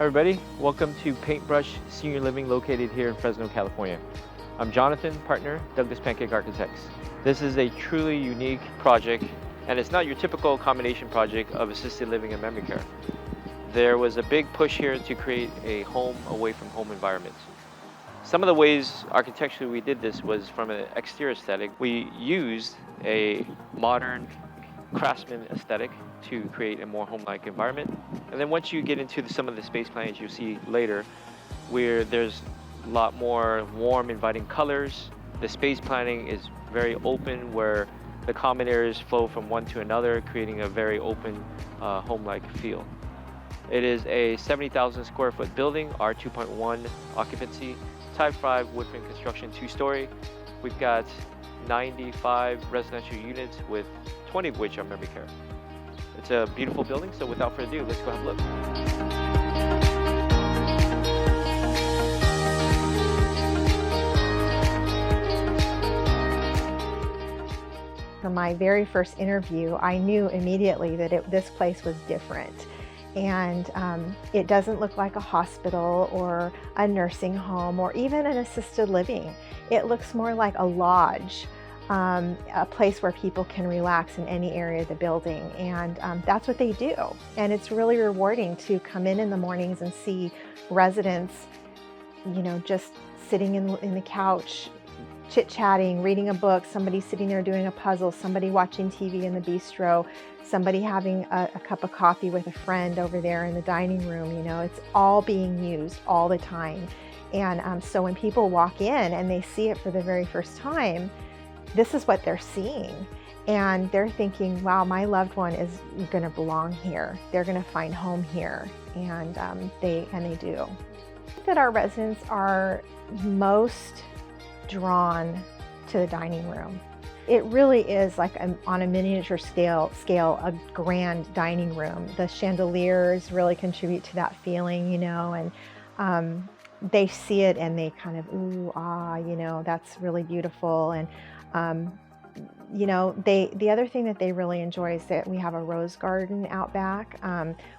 everybody, welcome to Paintbrush Senior Living located here in Fresno, California. I'm Jonathan, partner, Douglas Pancake Architects. This is a truly unique project, and it's not your typical combination project of assisted living and memory care. There was a big push here to create a home away from home environment. Some of the ways architecturally we did this was from an exterior aesthetic. We used a modern craftsman aesthetic to create a more home-like environment. And then once you get into some of the space plans you'll see later, where there's a lot more warm, inviting colors. The space planning is very open, where the common areas flow from one to another, creating a very open, home-like feel. It is a 70,000 square foot building, R2.1 occupancy, type 5 wood frame construction, 2-story. We've got 95 residential units, with 20 of which are memory care. It's a beautiful building, so without further ado, let's go have a look. For my very first interview, I knew immediately that this place was different. And it doesn't look like a hospital or a nursing home or even an assisted living. It looks more like a lodge, a place where people can relax in any area of the building. And that's what they do. And it's really rewarding to come in the mornings and see residents, you know, just sitting in the couch, chit-chatting, reading a book, somebody sitting there doing a puzzle, somebody watching TV in the bistro, somebody having a cup of coffee with a friend over there in the dining room. You know, it's all being used all the time. And so when people walk in and they see it for the very first time, this is what they're seeing. And they're thinking, wow, my loved one is going to belong here. They're going to find home here. And they do. I think that our residents are most drawn to the dining room. It really is like on a miniature scale, a grand dining room. The chandeliers really contribute to that feeling, you know, and they see it and they kind of, ooh, ah, you know, that's really beautiful. And, you know, the other thing that they really enjoy is that we have a rose garden out back.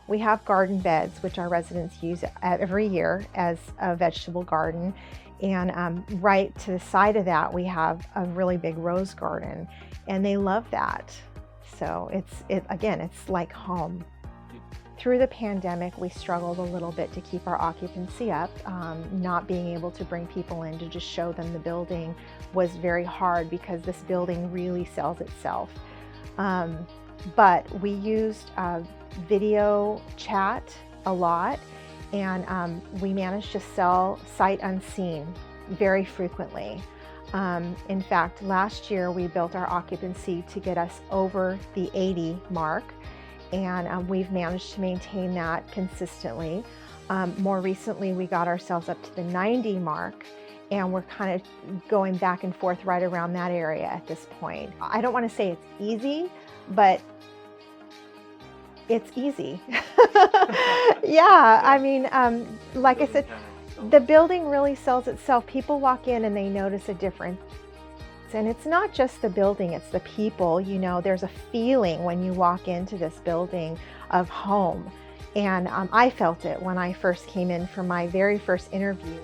We have garden beds, which our residents use every year as a vegetable garden. And right to the side of that, we have a really big rose garden, and they love that. So again, it's like home. Through the pandemic, we struggled a little bit to keep our occupancy up. Not being able to bring people in to just show them the building was very hard, because this building really sells itself. But we used video chat a lot. And we managed to sell sight unseen very frequently. In fact, last year we built our occupancy to get us over the 80 mark, and we've managed to maintain that consistently. More recently, we got ourselves up to the 90 mark, and we're kind of going back and forth right around that area at this point. I don't want to say it's easy, but it's easy. Yeah, I mean, like I said, the building really sells itself. People walk in and they notice a difference. And it's not just the building, it's the people. You know, there's a feeling when you walk into this building of home. And I felt it when I first came in for my very first interview.